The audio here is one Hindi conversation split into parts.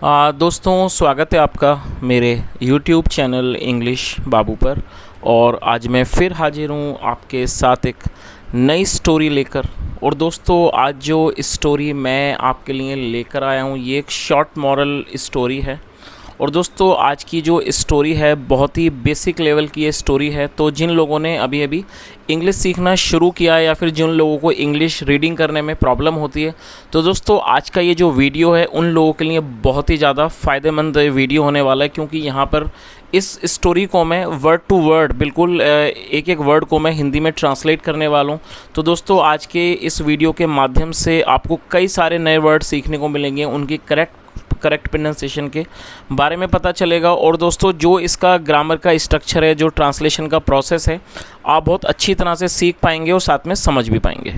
दोस्तों, स्वागत है आपका मेरे YouTube चैनल इंग्लिश बाबू पर। और आज मैं फिर हाजिर हूँ आपके साथ एक नई स्टोरी लेकर। और दोस्तों, आज जो स्टोरी मैं आपके लिए लेकर आया हूँ ये एक शॉर्ट मॉरल स्टोरी है। और दोस्तों, आज की जो स्टोरी है बहुत ही बेसिक लेवल की ये स्टोरी है। तो जिन लोगों ने अभी अभी इंग्लिश सीखना शुरू किया है या फिर जिन लोगों को इंग्लिश रीडिंग करने में प्रॉब्लम होती है, तो दोस्तों आज का ये जो वीडियो है उन लोगों के लिए बहुत ही ज़्यादा फ़ायदेमंद वीडियो होने वाला है। क्योंकि यहाँ पर इस स्टोरी को मैं वर्ड टू वर्ड बिल्कुल एक एक वर्ड को मैं हिंदी में ट्रांसलेट करने वाला हूँ। तो दोस्तों, आज के इस वीडियो के माध्यम से आपको कई सारे नए वर्ड सीखने को मिलेंगे, उनकी करेक्ट प्रोनाउंसिएशन के बारे में पता चलेगा। और दोस्तों, जो इसका ग्रामर का स्ट्रक्चर है, जो ट्रांसलेशन का प्रोसेस है, आप बहुत अच्छी तरह से सीख पाएंगे और साथ में समझ भी पाएंगे।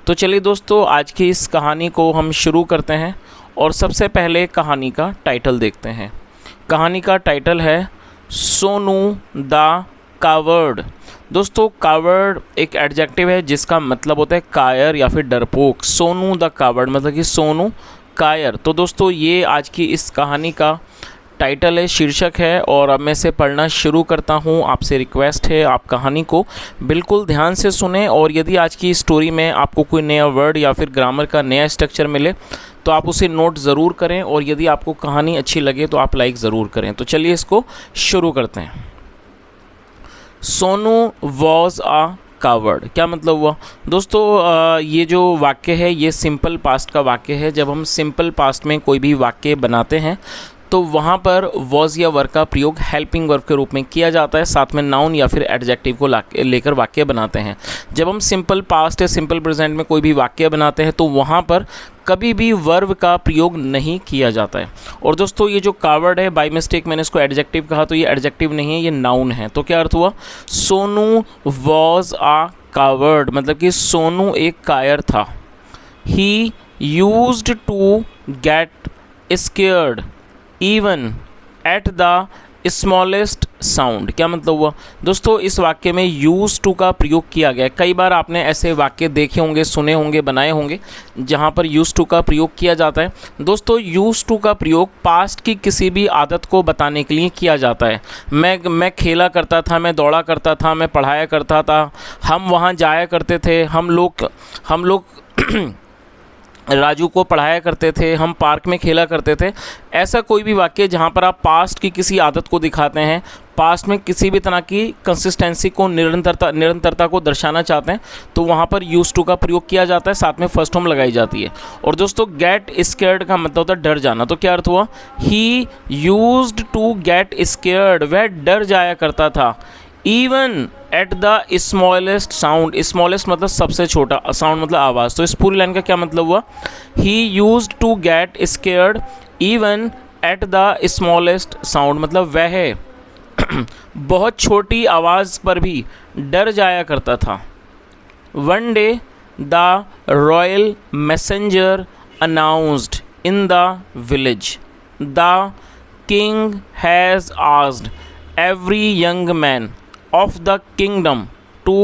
तो चलिए दोस्तों, आज की इस कहानी को हम शुरू करते हैं। और सबसे पहले कहानी का टाइटल देखते हैं। कहानी का टाइटल है सोनू द कावर्ड। दोस्तों, कावर्ड एक एडजेक्टिव है जिसका मतलब होता है कायर या फिर डरपोक। सोनू द कावर्ड मतलब कि सोनू कायर। तो दोस्तों, ये आज की इस कहानी का टाइटल है, शीर्षक है। और अब मैं इसे पढ़ना शुरू करता हूँ। आपसे रिक्वेस्ट है आप कहानी को बिल्कुल ध्यान से सुने। और यदि आज की स्टोरी में आपको कोई नया वर्ड या फिर ग्रामर का नया स्ट्रक्चर मिले तो आप उसे नोट ज़रूर करें। और यदि आपको कहानी अच्छी लगे तो आप लाइक ज़रूर करें। तो चलिए इसको शुरू करते हैं। Sonu was a coward. क्या मतलब हुआ दोस्तों? ये जो वाक्य है ये सिंपल पास्ट का वाक्य है। जब हम सिंपल पास्ट में कोई भी वाक्य बनाते हैं तो वहाँ पर वॉज या वर का प्रयोग हेल्पिंग वर्ब के रूप में किया जाता है, साथ में नाउन या फिर एडजेक्टिव को लेकर वाक्य बनाते हैं। जब हम सिंपल पास्ट या सिंपल प्रेजेंट में कोई भी वाक्य बनाते हैं तो वहाँ पर कभी भी वर्ब का प्रयोग नहीं किया जाता है। और दोस्तों, ये जो कावर्ड है, बाय मिस्टेक मैंने इसको एडजेक्टिव कहा, तो ये एडजेक्टिव नहीं है, ये नाउन है। तो क्या अर्थ हुआ? सोनू वॉज आ कावर्ड मतलब कि सोनू एक कायर था। He used to get scared even at the smallest sound. क्या मतलब हुआ दोस्तों? इस वाक्य में यूज टू का प्रयोग किया गया है। कई बार आपने ऐसे वाक्य देखे होंगे, सुने होंगे, बनाए होंगे जहाँ पर यूज टू का प्रयोग किया जाता है। दोस्तों, यूज टू का प्रयोग पास्ट की किसी भी आदत को बताने के लिए किया जाता है। मैं खेला करता था, मैं दौड़ा करता था, मैं पढ़ाया करता था, हम वहाँ जाया करते थे, हम लोग राजू को पढ़ाया करते थे, हम पार्क में खेला करते थे। ऐसा कोई भी वाक्य जहाँ पर आप पास्ट की किसी आदत को दिखाते हैं, पास्ट में किसी भी तरह की कंसिस्टेंसी को, निरंतरता को दर्शाना चाहते हैं, तो वहाँ पर यूज टू का प्रयोग किया जाता है, साथ में फर्स्ट फॉर्म लगाई जाती है। और दोस्तों, गेट स्केयर्ड का मतलब होता है डर जाना। तो क्या अर्थ हुआ? He used to get scared, वह डर जाया करता था। Even at the smallest sound, smallest मतलब सबसे छोटा, साउंड मतलब आवाज़। तो इस पूरी लाइन का क्या मतलब हुआ? He used to get scared even at the smallest sound मतलब वह बहुत छोटी आवाज़ पर भी डर जाया करता था। One day the royal messenger announced in the village the king has asked every young man of the kingdom to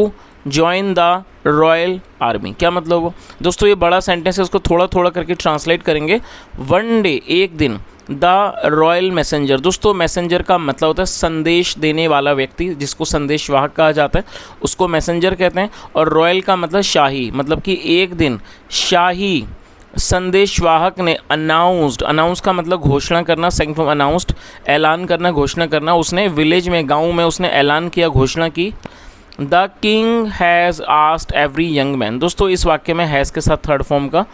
join the royal army. क्या मतलब हुआ दोस्तों? ये बड़ा सेंटेंस है, उसको थोड़ा थोड़ा करके ट्रांसलेट करेंगे। वन डे एक दिन, द रॉयल मैसेंजर। दोस्तों, मैसेंजर का मतलब होता है संदेश देने वाला व्यक्ति, जिसको संदेशवाहक कहा जाता है, उसको मैसेंजर कहते हैं। और रॉयल का मतलब शाही, मतलब कि एक दिन शाही संदेशवाहक ने अनाउंस का मतलब घोषणा करना, सेकंड फॉर्म अनाउंस्ड ऐलान करना, घोषणा करना। उसने विलेज में, गांव में उसने ऐलान किया, घोषणा की। The king has asked every young man. दोस्तों, इस वाक्य में हैज़ के साथ थर्ड फॉर्म का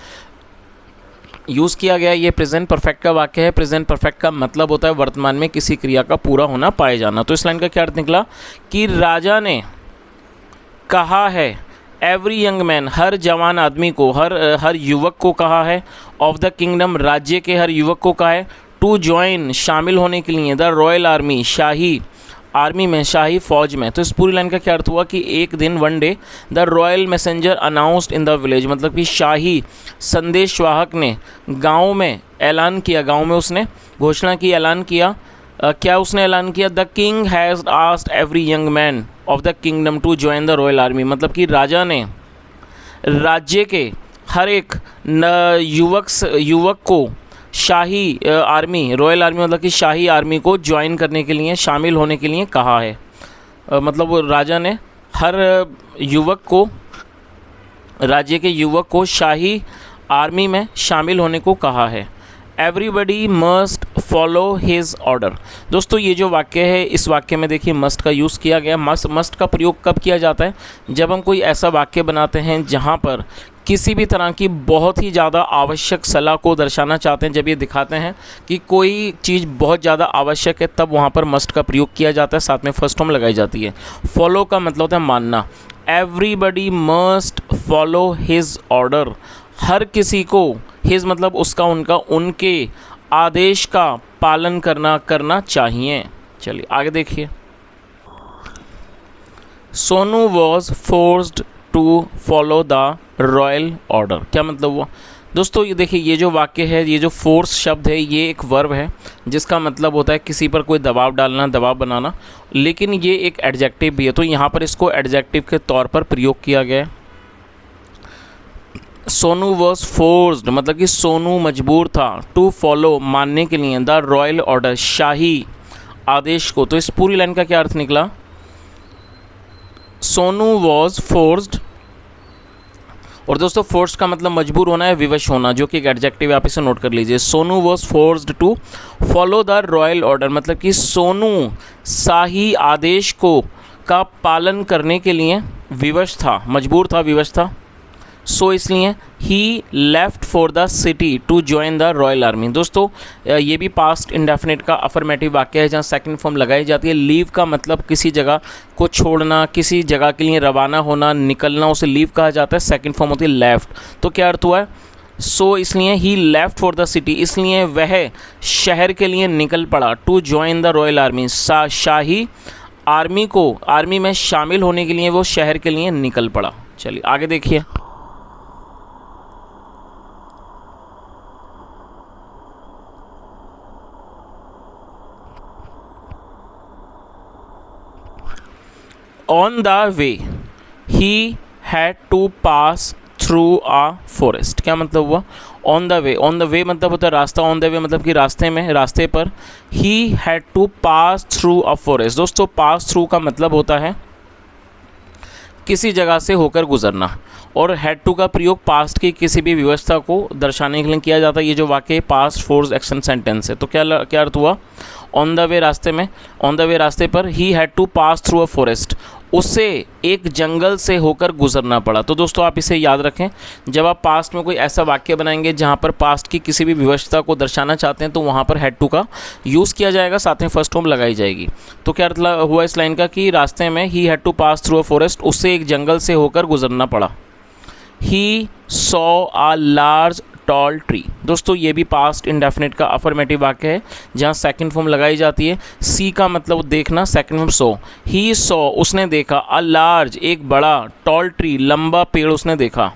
यूज़ किया गया। ये प्रेजेंट परफेक्ट का वाक्य है। प्रेजेंट परफेक्ट का मतलब होता है वर्तमान में किसी क्रिया का पूरा होना, पाए जाना। तो इस लाइन का क्या अर्थ निकला कि राजा ने कहा है, एवरी यंग मैन हर जवान आदमी को, हर युवक को कहा है, ऑफ द किंगडम राज्य के हर युवक को कहा है, टू ज्वाइन शामिल होने के लिए, द रॉयल आर्मी शाही आर्मी में, शाही फौज में। तो इस पूरी लाइन का क्या अर्थ हुआ कि एक दिन, one day the royal messenger announced in the village मतलब कि शाही संदेशवाहक ने गाँव में ऐलान किया, गाँव में उसने घोषणा की, ऐलान किया। क्या उसने ऐलान किया? The king has asked every young man of the kingdom to join the royal army मतलब कि राजा ने राज्य के हर एक युवक को शाही आर्मी, रॉयल आर्मी मतलब कि शाही आर्मी को ज्वाइन करने के लिए, शामिल होने के लिए कहा है। मतलब वो राजा ने हर युवक को, राज्य के युवक को शाही आर्मी में शामिल होने को कहा है। Everybody must follow his order. दोस्तों ये जो वाक्य है, इस वाक्य में देखिए मस्ट का यूज़ किया गया। मस्ट का प्रयोग कब किया जाता है? जब हम कोई ऐसा वाक्य बनाते हैं जहाँ पर किसी भी तरह की बहुत ही ज़्यादा आवश्यक सलाह को दर्शाना चाहते हैं, जब ये दिखाते हैं कि कोई चीज़ बहुत ज़्यादा आवश्यक है, तब वहाँ पर मस्ट का प्रयोग किया जाता है, साथ में फर्स्ट फॉर्म लगाई जाती है। फॉलो का मतलब होता है मानना। Everybody must follow his order. हर किसी को, हिज मतलब उसका, उनका, उनके आदेश का पालन करना चाहिए। चलिए आगे देखिए। Sonu was forced to follow the royal order. क्या मतलब हुआ? दोस्तों ये देखिए, ये जो वाक्य है, ये जो फोर्स शब्द है, ये एक वर्ब है जिसका मतलब होता है किसी पर कोई दबाव डालना, दबाव बनाना, लेकिन ये एक एडजेक्टिव भी है, तो यहाँ पर इसको एडजेक्टिव के तौर पर प्रयोग किया गया है। सोनू वॉज फोर्स्ड मतलब कि सोनू मजबूर था, टू फॉलो मानने के लिए, द रॉयल ऑर्डर शाही आदेश को। तो इस पूरी लाइन का क्या अर्थ निकला? सोनू वॉज फोर्स्ड, और दोस्तों फोर्स का मतलब मजबूर होना है, विवश होना, जो कि एक एडजेक्टिव है, आप इसे नोट कर लीजिए। Sonu was forced to follow the royal order मतलब कि सोनू शाही आदेश को का पालन करने के लिए विवश था, मजबूर था, विवश था। सो इसलिए ही left for the city to join the royal army. दोस्तों ये भी पास्ट इंडेफिनिट का अफर्मेटिव वाक्य है जहाँ सेकंड फॉर्म लगाई जाती है। लीव का मतलब किसी जगह को छोड़ना, किसी जगह के लिए रवाना होना, निकलना, उसे लीव कहा जाता है। सेकंड फॉर्म होती है लेफ्ट। तो क्या अर्थ हुआ है? सो इसलिए ही लेफ्ट फॉर द सिटी, इसलिए वह शहर के लिए निकल पड़ा, to join the royal army, शाही आर्मी को, आर्मी में शामिल होने के लिए वो शहर के लिए निकल पड़ा। चलिए आगे देखिए। On the way he had to pass through a forest. क्या मतलब हुआ? On the way, on the way मतलब होता है रास्ता, ऑन द वे मतलब कि रास्ते में, रास्ते पर। He had to pass through a forest. दोस्तों पास थ्रू का मतलब होता है किसी जगह से होकर गुजरना, और हैड टू का प्रयोग पास्ट की किसी भी व्यवस्था को दर्शाने के लिए किया जाता है। ये जो वाक्य पास्ट फोर्स एक्शन सेंटेंस है। तो क्या अर्थ हुआ? ऑन द वे रास्ते में, ऑन द वे रास्ते पर, he had to pass through a forest, उससे एक जंगल से होकर गुजरना पड़ा। तो दोस्तों आप इसे याद रखें, जब आप पास्ट में कोई ऐसा वाक्य बनाएंगे जहाँ पर पास्ट की किसी भी व्यवस्था को दर्शाना चाहते हैं, तो वहाँ पर हैड टू का यूज़ किया जाएगा, साथ में फर्स्ट फॉर्म लगाई जाएगी। तो क्या अर्थ हुआ इस लाइन का कि रास्ते में he had to pass through a forest, उससे एक जंगल से होकर गुजरना पड़ा। He saw a large tall tree. दोस्तों ये भी पास्ट इंडेफिनिट का अफर्मेटिव वाक्य है जहाँ सेकंड फॉर्म लगाई जाती है। सी का मतलब देखना, second form so. He saw उसने देखा, अ लार्ज एक बड़ा, टॉल ट्री लंबा पेड़ उसने देखा।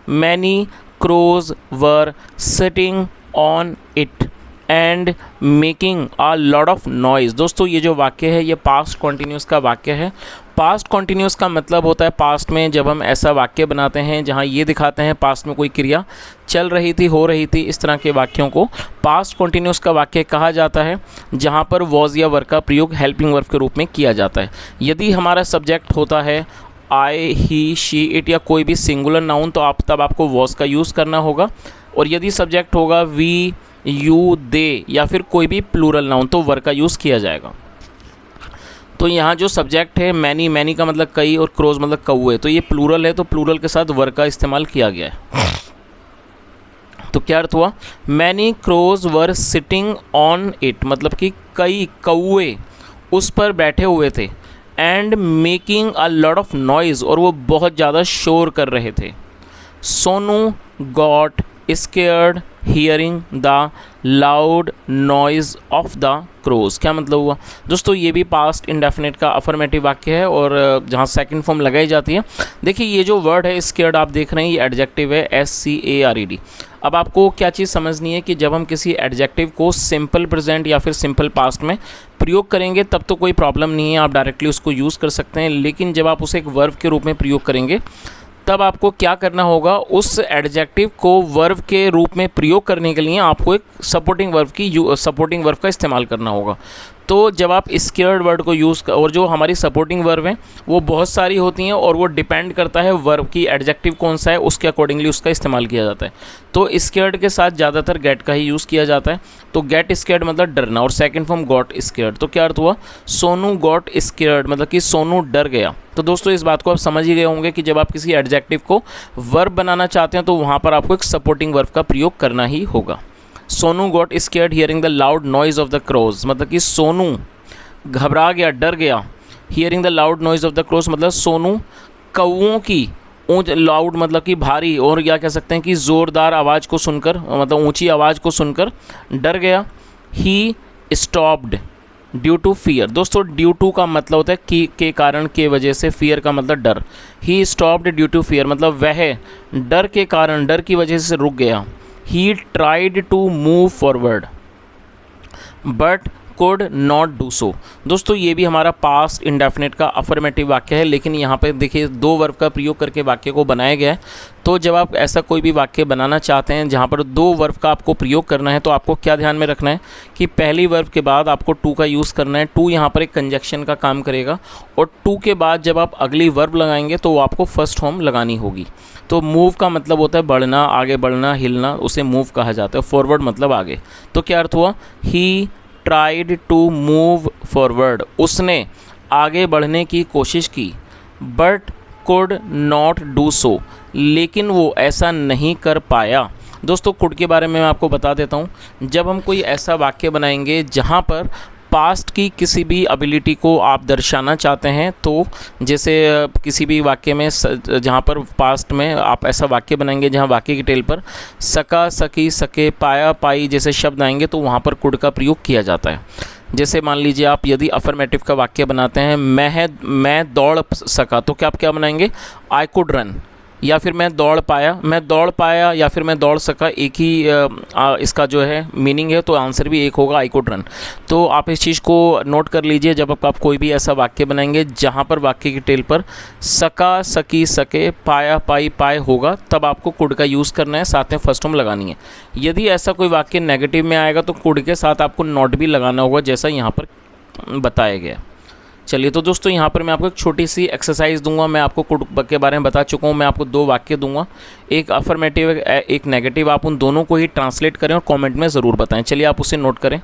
Many crows were sitting on it and making a lot of noise. दोस्तों ये जो वाक्य है ये पास्ट कॉन्टिन्यूस का वाक्य है। पास्ट कॉन्टिन्यूस का मतलब होता है पास्ट में जब हम ऐसा वाक्य बनाते हैं जहाँ ये दिखाते हैं पास्ट में कोई क्रिया चल रही थी, हो रही थी, इस तरह के वाक्यों को पास्ट कॉन्टिन्यूस का वाक्य कहा जाता है, जहाँ पर वॉज या वर का प्रयोग हेल्पिंग वर्ब के रूप में किया जाता है। यदि हमारा सब्जेक्ट होता है आई, ही, शी, इट या कोई भी सिंगुलर नाउन, तो तब आपको वॉज का यूज़ करना होगा। और यदि सब्जेक्ट होगा वी, यू, दे या फिर कोई भी प्लूरल नाउन, तो वर का यूज़ किया जाएगा। तो यहाँ जो सब्जेक्ट है मैनी, मैनी का मतलब कई और क्रोज मतलब कौए, तो ये प्लूरल है, तो प्लूरल के साथ वर का इस्तेमाल किया गया है। तो क्या अर्थ हुआ? Many crows were sitting on it मतलब कि कई कौए उस पर बैठे हुए थे। And making a lot of noise और वो बहुत ज़्यादा शोर कर रहे थे। Sonu got scared hearing the loud noise of the crows. क्या मतलब हुआ? दोस्तों ये भी पास्ट इंडेफिनिट का अफर्मेटिव वाक्य है और जहाँ सेकंड फॉर्म लगाई जाती है। देखिए ये जो वर्ड है स्केयर्ड आप देख रहे हैं, ये एडजेक्टिव है, SCARED। अब आपको क्या चीज़ समझनी है कि जब हम किसी एडजेक्टिव को सिंपल प्रेजेंट या फिर सिंपल पास्ट में प्रयोग करेंगे तब तो कोई प्रॉब्लम नहीं है, आप डायरेक्टली उसको यूज़ कर सकते हैं। लेकिन जब आप उसे एक वर्ब के रूप में प्रयोग करेंगे तब आपको क्या करना होगा, उस एडजेक्टिव को वर्ब के रूप में प्रयोग करने के लिए आपको एक सपोर्टिंग वर्ब का इस्तेमाल करना होगा। तो जब आप स्केयर्ड वर्ड को यूज़ और जो हमारी सपोर्टिंग वर्ब हैं वो बहुत सारी होती हैं और वो डिपेंड करता है वर्ब की एडजेक्टिव कौन सा है, उसके अकॉर्डिंगली उसका इस्तेमाल किया जाता है। तो स्केयर्ड के साथ ज़्यादातर गेट का ही यूज़ किया जाता है। तो गेट स्केयर्ड मतलब डरना, और सेकंड फॉर्म गॉट स्केयर्ड। तो क्या अर्थ हुआ, सोनू गॉट स्केयर्ड मतलब कि सोनू डर गया। तो दोस्तों इस बात को आप समझ ही गए होंगे कि जब आप किसी एडजेक्टिव को वर्ब बनाना चाहते हैं तो वहाँ पर आपको एक सपोर्टिंग वर्ब का प्रयोग करना ही होगा। Sonu got scared hearing the loud noise of the crows, मतलब कि सोनू घबरा गया, डर गया। Hearing the loud noise of the crows मतलब सोनू कौओं की लाउड मतलब कि भारी, और क्या कह सकते हैं कि ज़ोरदार आवाज़ को सुनकर, मतलब ऊंची आवाज़ को सुनकर डर गया। He stopped due to fear. दोस्तों ड्यू टू का मतलब होता है कि के कारण, के वजह से, फियर का मतलब डर। He stopped due to fear मतलब वह डर के कारण, डर की वजह से रुक गया। He tried to move forward but could not do so। दोस्तों ये भी हमारा पास्ट इंडेफिनिट का अफर्मेटिव वाक्य है, लेकिन यहाँ पे देखिए दो वर्ब का प्रयोग करके वाक्य को बनाया गया है। तो जब आप ऐसा कोई भी वाक्य बनाना चाहते हैं जहाँ पर दो वर्ब का आपको प्रयोग करना है, तो आपको क्या ध्यान में रखना है कि पहली वर्ब के बाद आपको टू का यूज़ करना है। टू यहाँ पर एक कंजक्शन का काम करेगा, और टू के बाद जब आप अगली वर्ब लगाएंगे तो वो आपको फर्स्ट फॉर्म लगानी होगी। तो मूव का मतलब होता है बढ़ना, आगे बढ़ना, हिलना, उसे मूव कहा जाता है। फॉरवर्ड मतलब आगे। तो क्या अर्थ हुआ, he tried to move forward, उसने आगे बढ़ने की कोशिश की। But could not do so, लेकिन वो ऐसा नहीं कर पाया। दोस्तों कुड के बारे में मैं आपको बता देता हूँ। जब हम कोई ऐसा वाक्य बनाएंगे जहाँ पर पास्ट की किसी भी एबिलिटी को आप दर्शाना चाहते हैं, तो जैसे किसी भी वाक्य में जहाँ पर पास्ट में आप ऐसा वाक्य बनाएंगे जहाँ वाक्य की टेल पर सका, सकी, सके, पाया, पाई जैसे शब्द आएंगे, तो वहाँ पर कुड का प्रयोग किया जाता है। जैसे मान लीजिए आप यदि अफर्मेटिव का वाक्य बनाते हैं, मैं दौड़ सका, तो क्या आप क्या बनाएंगे, आई कुड रन, या फिर मैं दौड़ पाया, या फिर मैं दौड़ सका। एक ही इसका जो है मीनिंग है, तो आंसर भी एक होगा, आई कुड रन। तो आप इस चीज़ को नोट कर लीजिए, जब आप कोई भी ऐसा वाक्य बनाएंगे जहाँ पर वाक्य की टेल पर सका, सकी, सके, पाया, पाई, पाए होगा, तब आपको कुड का यूज़ करना है, साथ में फर्स्ट फॉर्म लगानी है। यदि ऐसा कोई वाक्य नेगेटिव में आएगा तो कुड के साथ आपको नॉट भी लगाना होगा, जैसा यहाँ पर बताया गया। चलिए तो दोस्तों यहाँ पर मैं आपको एक छोटी सी एक्सरसाइज दूंगा। मैं आपको कुड के बारे में बता चुका हूँ। मैं आपको दो वाक्य दूंगा, एक अफर्मेटिव एक नेगेटिव। आप उन दोनों को ही ट्रांसलेट करें और कमेंट में ज़रूर बताएं। चलिए आप उसे नोट करें।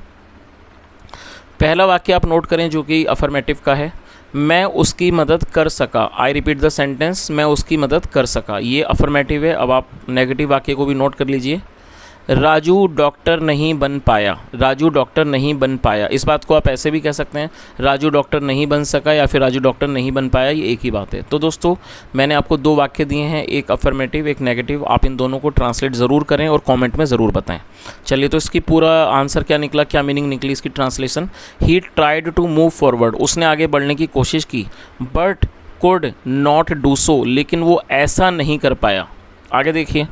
पहला वाक्य आप नोट करें जो कि अफर्मेटिव का है, मैं उसकी मदद कर सका। आई रिपीट द सेंटेंस, मैं उसकी मदद कर सका। ये अफर्मेटिव है। अब आप नेगेटिव वाक्य को भी नोट कर लीजिए। राजू डॉक्टर नहीं बन पाया। राजू डॉक्टर नहीं बन पाया, इस बात को आप ऐसे भी कह सकते हैं, राजू डॉक्टर नहीं बन सका या फिर राजू डॉक्टर नहीं बन पाया, ये एक ही बात है। तो दोस्तों मैंने आपको दो वाक्य दिए हैं, एक अफर्मेटिव एक नेगेटिव। आप इन दोनों को ट्रांसलेट ज़रूर करें और कमेंट में ज़रूर बताएं। चलिए तो इसकी पूरा आंसर क्या निकला, क्या मीनिंग निकली इसकी translation. He tried to move forward, उसने आगे बढ़ने की कोशिश की। But could not do so, लेकिन वो ऐसा नहीं कर पाया। आगे देखिए,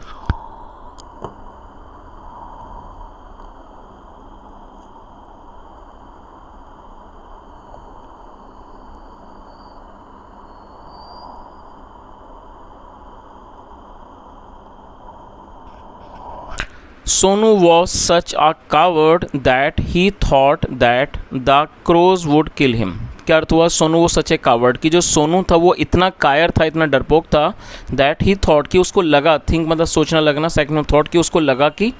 Sonu was such a coward that he thought that the crows would kill him। क्या अर्थ हुआ, सोनू वो सच ए कावर्ड, कि जो सोनू था वो इतना कायर था, इतना डरपोक था, दैट ही थॉट कि उसको लगा, थिंक मतलब सोचना लगना, सेकंड थॉट कि उसको लगा कि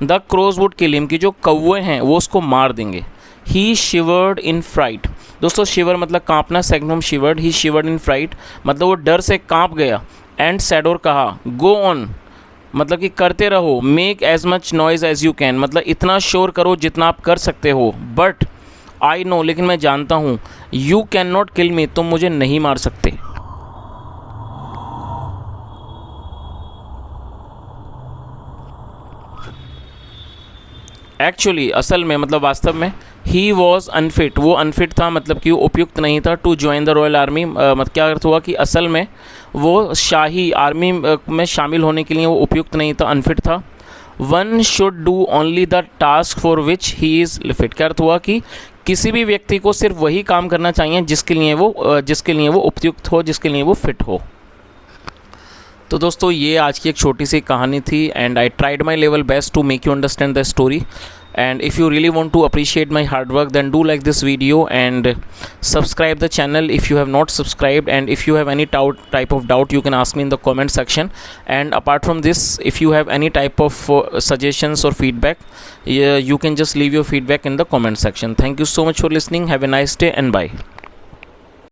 the crows would kill him, कि जो कौवे हैं वो उसको मार देंगे। He shivered in fright. दोस्तों शिवर मतलब कांपना, second शिवर्ड, he shivered in freight मतलब वो डर से कांप गया। एंड सैड और कहा, गो ऑन मतलब कि करते रहो, make as much noise as you can मतलब इतना शोर करो जितना आप कर सकते हो। बट आई नो लेकिन मैं जानता हूँ, यू कैन नॉट किल मी तुम मुझे नहीं मार सकते। एक्चुअली असल में मतलब वास्तव में, ही वॉज अनफिट वो अनफिट था मतलब कि वो उपयुक्त नहीं था, to join the royal army मतलब क्या अर्थ हुआ कि असल में वो शाही आर्मी में शामिल होने के लिए वो उपयुक्त नहीं था, अनफिट था। One should do only the task for which he is fit. क्या अर्थ हुआ कि किसी भी व्यक्ति को सिर्फ वही काम करना चाहिए जिसके लिए वो उपयुक्त हो, जिसके लिए वो फिट हो। तो दोस्तों ये आज की एक छोटी सी कहानी थी, and I tried my level best to make you understand the story. And if you really want to appreciate my hard work, then do like this video and subscribe the channel if you have not subscribed. And if you have any type of doubt, you can ask me in the comment section. And apart from this, if you have any type of suggestions or feedback, you can just leave your feedback in the comment section. Thank you so much for listening. Have a nice day and bye.